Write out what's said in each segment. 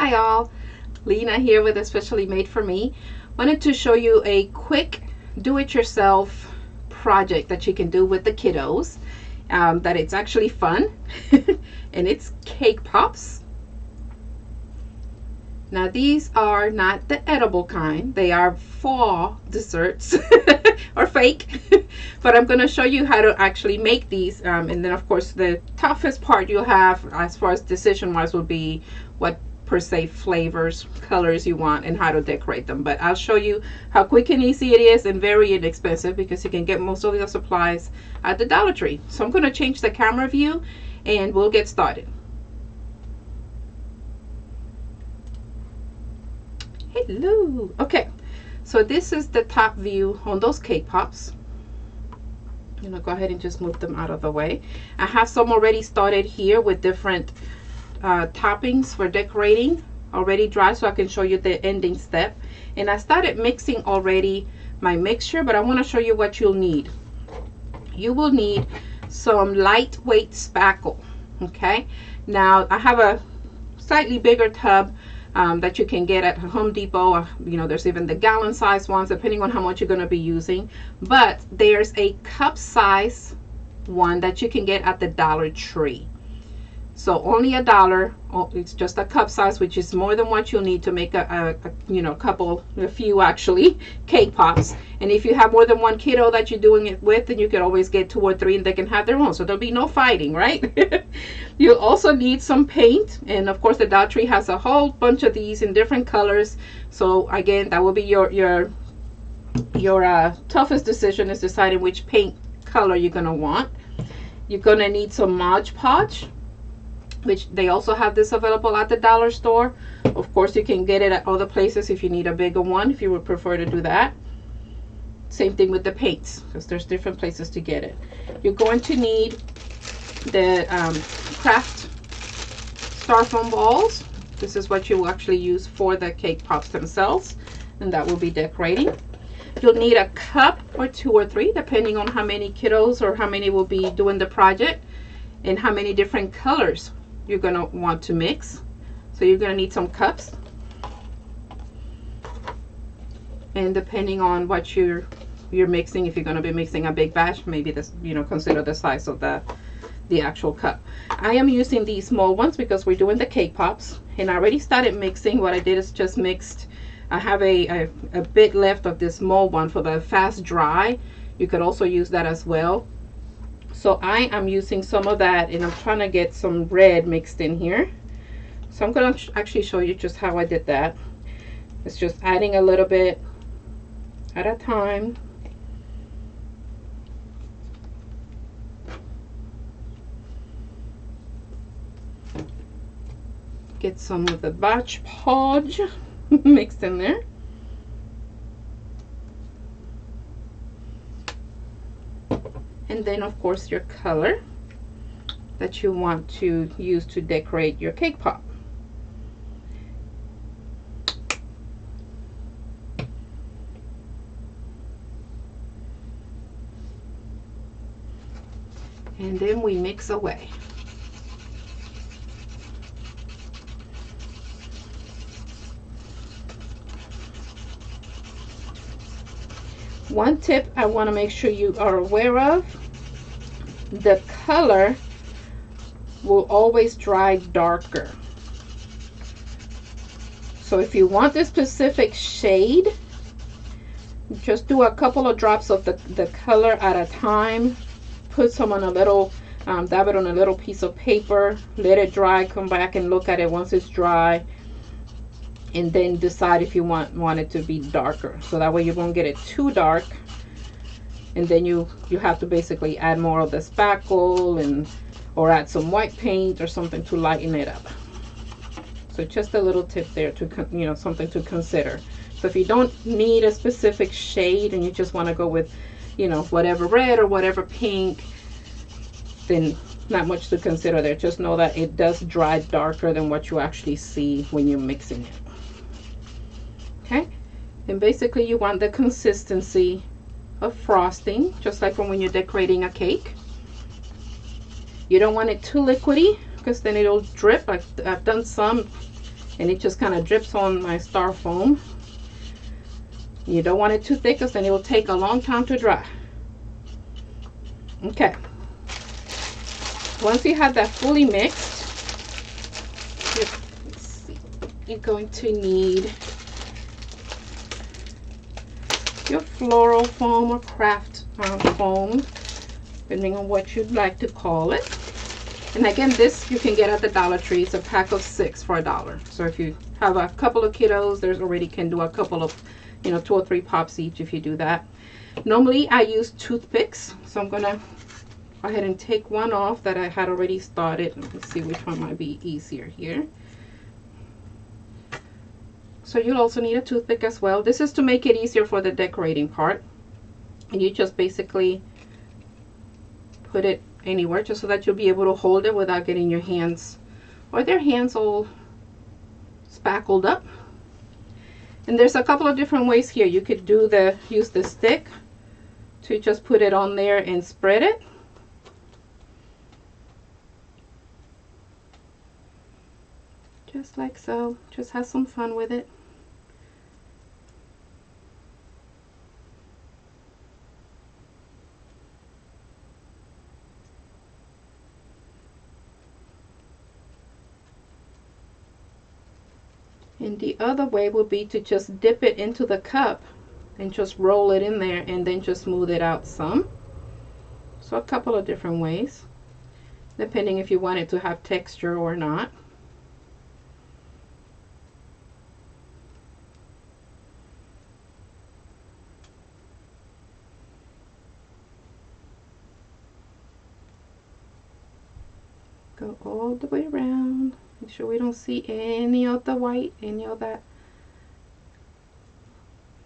Hi all, Lena here with Especially Made for Me. Wanted to show you a quick do-it-yourself project that you can do with the kiddos. That it's actually fun and it's cake pops. Now these are not the edible kind, they are faux desserts or fake, but I'm going to show you how to actually make these, and then of course the toughest part you'll have as far as decision wise will be what per se flavors, colors you want and how to decorate them. But I'll show you how quick and easy it is and very inexpensive because you can get most of the supplies at the Dollar Tree. So I'm going to change the camera view and we'll get started. Hello. Okay, so this is the top view on those cake pops. I'm gonna go ahead and just move them out of the way. I have some already started here with different toppings for decorating already dry, so I can show you the ending step. And I started mixing already my mixture, but I want to show you what you'll need. You will need some lightweight spackle. Okay, now I have a slightly bigger tub that you can get at Home Depot. You know, there's even the gallon size ones depending on how much you're going to be using, but there's a cup size one that you can get at the Dollar Tree. So only $1. Oh, it's just a cup size, which is more than what you'll need to make a few actually cake pops. And if you have more than one kiddo that you're doing it with, then you can always get 2 or 3 and they can have their own, so there'll be no fighting, right? You'll also need some paint, and of course the Dollar Tree has a whole bunch of these in different colors. So again, that will be your toughest decision, is deciding which paint color you're gonna want. You're gonna need some Mod Podge, which they also have this available at the dollar store. Of course you can get it at other places if you need a bigger one, if you would prefer to do that. Same thing with the paints, because there's different places to get it. You're going to need the craft styrofoam balls. This is what you will actually use for the cake pops themselves, and that will be decorating. You'll need a cup or 2 or 3 depending on how many kiddos or how many will be doing the project and how many different colors you're going to want to mix. So you're going to need some cups, and depending on what you're mixing, if you're going to be mixing a big batch, maybe this, consider the size of the actual cup. I am using these small ones because we're doing the cake pops, and I already started mixing. What I did is just mixed. I have a bit left of this small one for the fast dry. You could also use that as well. So I am using some of that, and I'm trying to get some red mixed in here. So I'm going to actually show you just how I did that. It's just adding a little bit at a time. Get some of the Mod Podge mixed in there. And then of course your color that you want to use to decorate your cake pop. And then we mix away. One tip I want to make sure you are aware of: the color will always dry darker. So if you want this specific shade, just do a couple of drops of the color at a time. Put some on a little, dab it on a little piece of paper, let it dry, come back and look at it once it's dry, and then decide if you want it to be darker. So that way you won't get it too dark, and then you have to basically add more of the spackle or add some white paint or something to lighten it up. So just a little tip there to something to consider. So if you don't need a specific shade and you just want to go with whatever red or whatever pink, then not much to consider there. Just know that it does dry darker than what you actually see when you're mixing it. Okay, and basically you want the consistency of frosting, just like when you're decorating a cake. You don't want it too liquidy because then it'll drip. I've done some and it just kind of drips on my styrofoam. You don't want it too thick because then it will take a long time to dry. Okay, once you have that fully mixed, let's see, you're going to need your floral foam or craft foam, depending on what you'd like to call it. And again, this you can get at the Dollar Tree. It's a pack of 6 for $1. So if you have a couple of kiddos, there's already can do a couple of, you know, 2 or 3 pops each if you do that. Normally I use toothpicks, so I'm gonna go ahead and take one off that I had already started. Let me see which one might be easier here. So you'll also need a toothpick as well. This is to make it easier for the decorating part, and you just basically put it anywhere just so that you'll be able to hold it without getting your hands or their hands all spackled up. And there's a couple of different ways here. You could do use the stick to just put it on there and spread it. Just like so. Just have some fun with it. And the other way would be to just dip it into the cup and just roll it in there and then just smooth it out some. So a couple of different ways, depending if you want it to have texture or not. Go all the way around. Make sure we don't see any of the white, any of that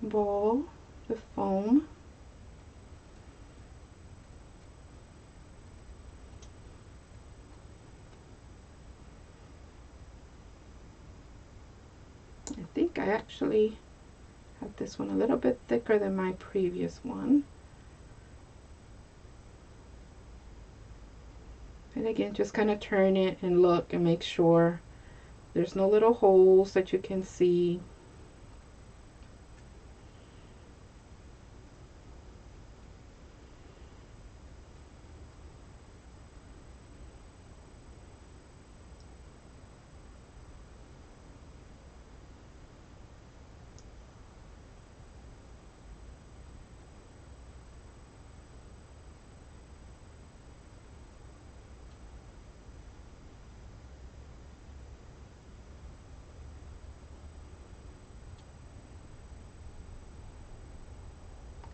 ball, the foam. I think I actually have this one a little bit thicker than my previous one. And again, just kind of turn it and look and make sure there's no little holes that you can see.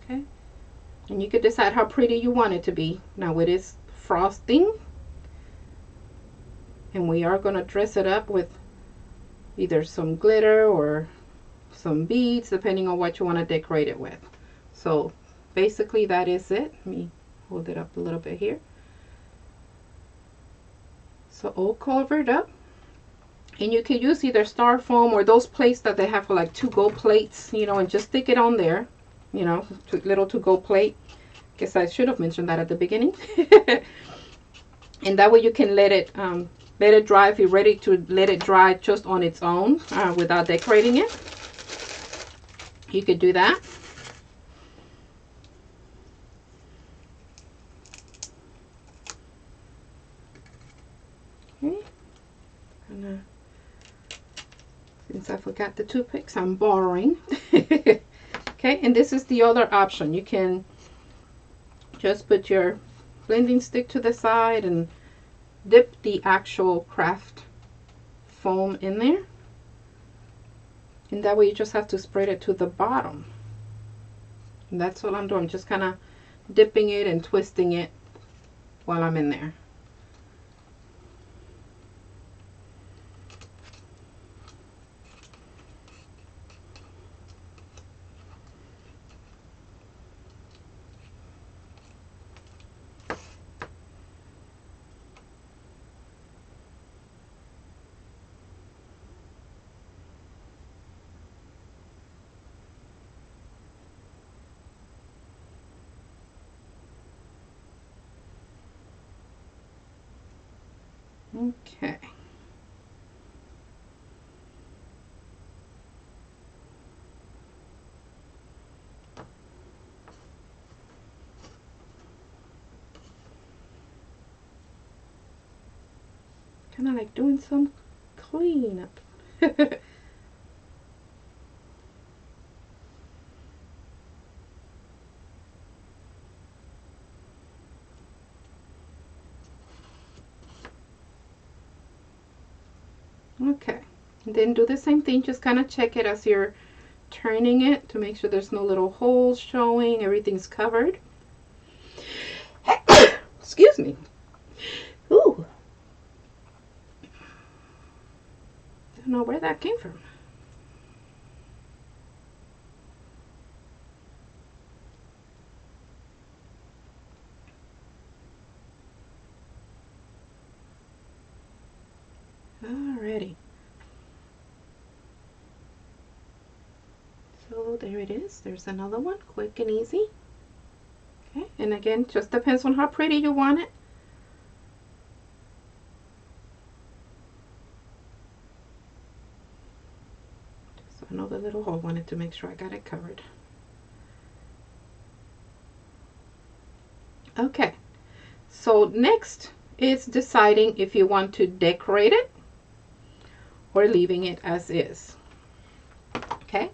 Okay, and you could decide how pretty you want it to be. Now with this frosting, and we are going to dress it up with either some glitter or some beads, depending on what you want to decorate it with. So basically that is it. Let me hold it up a little bit here. So all covered up. And you can use either styrofoam or those plates that they have for like to-go plates, you know, and just stick it on there, you know, little to-go plate. Guess I should have mentioned that at the beginning. And that way you can let it dry if you're ready to let it dry just on its own without decorating it. You could do that. Okay. Since I forgot the toothpicks, I'm borrowing. Okay, and this is the other option. You can just put your blending stick to the side and dip the actual craft foam in there. And that way you just have to spread it to the bottom. And that's what I'm doing. Just kind of dipping it and twisting it while I'm in there. Okay. Kind of like doing some cleanup. Okay, and then do the same thing, just kind of check it as you're turning it to make sure there's no little holes showing, everything's covered. Excuse me. Ooh. Don't know where that came from. Alrighty. So there it is. There's another one, quick and easy. Okay, and again, just depends on how pretty you want it. Just another little hole. Wanted to make sure I got it covered. Okay, so next is deciding if you want to decorate it or leaving it as is. Okay,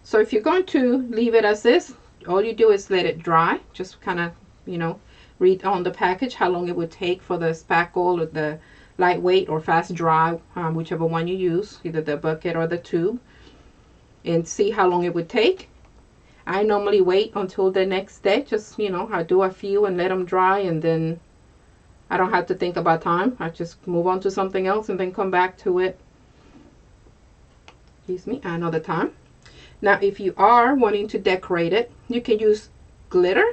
so if you're going to leave it as is, all you do is let it dry. Just kind of, you know, read on the package how long it would take for the spackle or the lightweight or fast dry, whichever one you use, either the bucket or the tube, and see how long it would take. I normally wait until the next day. Just, you know, I do a few and let them dry, and then I don't have to think about time. I just move on to something else and then come back to it. Excuse me, another time. Now, if you are wanting to decorate it, you can use glitter.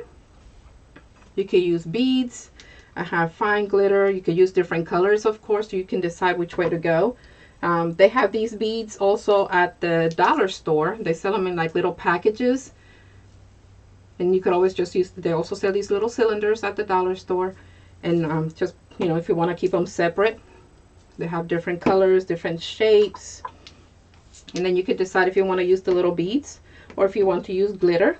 You can use beads. I have fine glitter. You can use different colors, of course, so you can decide which way to go. They have these beads also at the dollar store. They sell them in like little packages. And you could always just use, they also sell these little cylinders at the dollar store. And just, you know, if you want to keep them separate, they have different colors, different shapes. And then you could decide if you want to use the little beads or if you want to use glitter.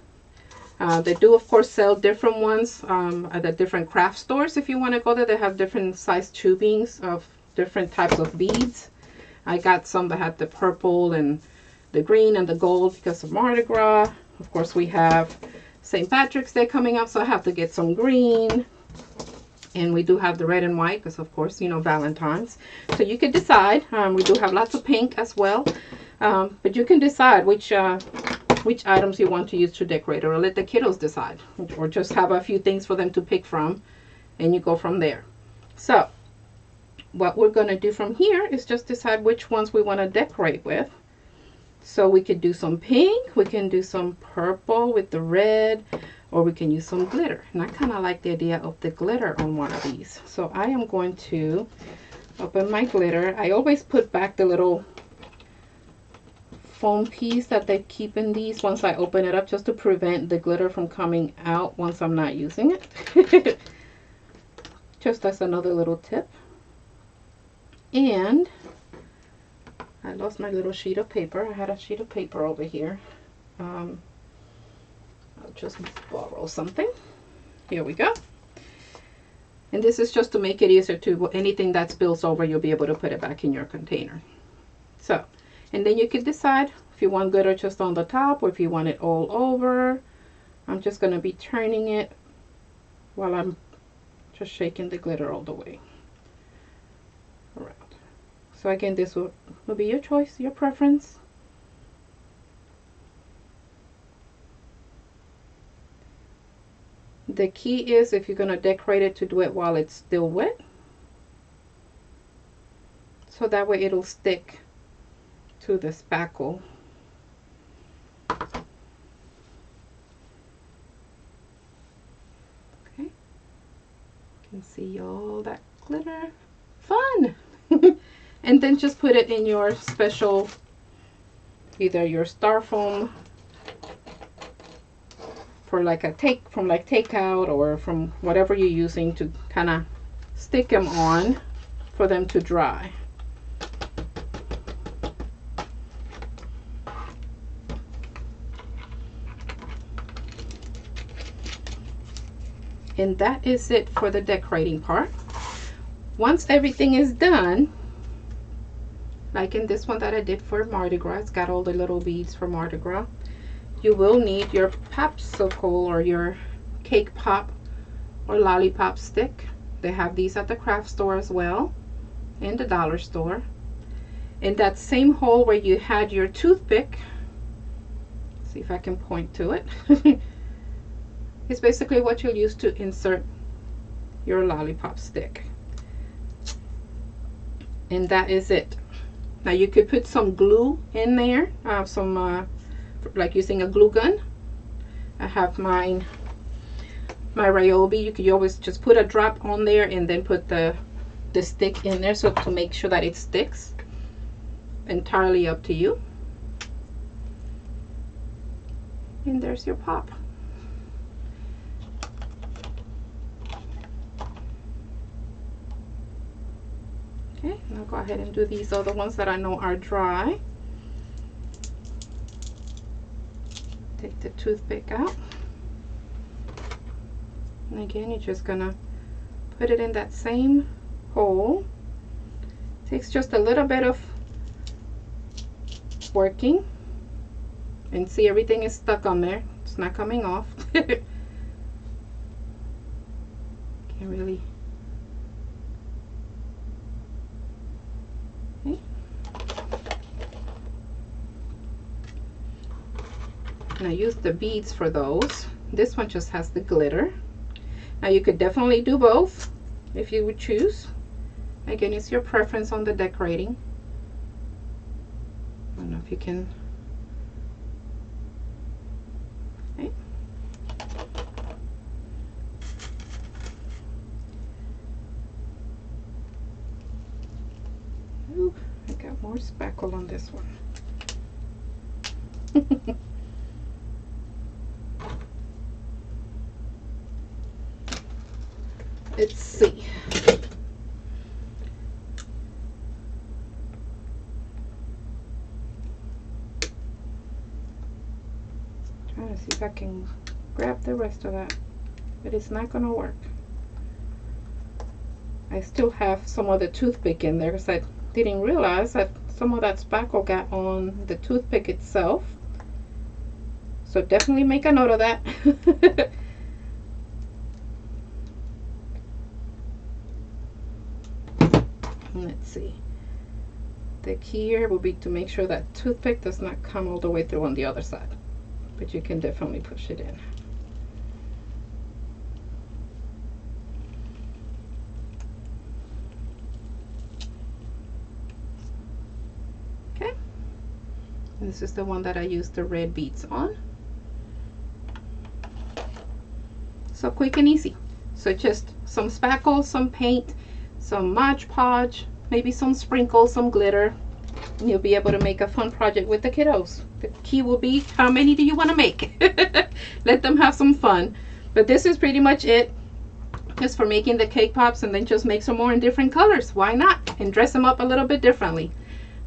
They do, of course, sell different ones at the different craft stores. If you want to go there, they have different size tubings of different types of beads. I got some that had the purple and the green and the gold because of Mardi Gras. Of course, we have St. Patrick's Day coming up, so I have to get some green. And we do have the red and white because, of course, you know, Valentine's. So you can decide. We do have lots of pink as well. But you can decide which items you want to use to decorate, or let the kiddos decide, or just have a few things for them to pick from, and you go from there. So what we're going to do from here is just decide which ones we want to decorate with. So we could do some pink, we can do some purple with the red, or we can use some glitter. And I kind of like the idea of the glitter on one of these. So I am going to open my glitter. I always put back the little foam piece that they keep in these once I open it up, just to prevent the glitter from coming out once I'm not using it. Just as another little tip. And I lost my little sheet of paper. I had a sheet of paper over here. I'll just borrow something. Here we go. And this is just to make it easier to, anything that spills over, you'll be able to put it back in your container. So, and then you can decide if you want glitter just on the top or if you want it all over. I'm just going to be turning it while I'm just shaking the glitter all the way around. So again, this will be your choice, your preference. The key is, if you're going to decorate it, to do it while it's still wet. So that way it'll stick to the spackle. Okay. You can see all that glitter. Fun! And then just put it in your special, either your styrofoam for like a takeout, or from whatever you're using to kind of stick them on for them to dry. And that is it for the decorating part. Once everything is done, like in this one that I did for Mardi Gras, it's got all the little beads for Mardi Gras, you will need your Popsicle or your cake pop or lollipop stick. They have these at the craft store as well, in the dollar store. In that same hole where you had your toothpick, see if I can point to it, it's basically what you'll use to insert your lollipop stick. And that is it. Now you could put some glue in there, like using a glue gun. I have my Ryobi. You could always just put a drop on there and then put the stick in there, so to make sure that it sticks. Entirely up to you. And there's your pop. Okay, I'll go ahead and do these other ones that I know are dry. Take the toothpick out. And again, you're just gonna put it in that same hole. Takes just a little bit of working. And see, everything is stuck on there. It's not coming off. Can't really. Okay. And I use the beads for those. This one just has the glitter. Now you could definitely do both if you would choose. Again, it's your preference on the decorating. I don't know if you can. Okay. Ooh, I got more spackle on this one. Let's see. Trying to see if I can grab the rest of that, but it's not going to work. I still have some of the toothpick in there because I didn't realize that some of that spackle got on the toothpick itself. So definitely make a note of that. Let's see. The key here will be to make sure that toothpick does not come all the way through on the other side, but you can definitely push it in. Okay, and this is the one that I used the red beads on. So quick and easy. So just some spackle, some paint, some Mod Podge, maybe some sprinkles, some glitter, and you'll be able to make a fun project with the kiddos. The key will be, how many do you want to make? Let them have some fun. But this is pretty much it, just for making the cake pops, and then just make some more in different colors. Why not? And dress them up a little bit differently.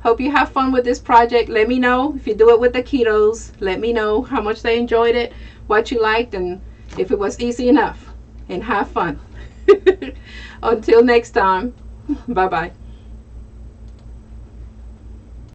Hope you have fun with this project. Let me know if you do it with the kiddos. Let me know how much they enjoyed it, what you liked, and if it was easy enough. And have fun. Until next time, bye bye.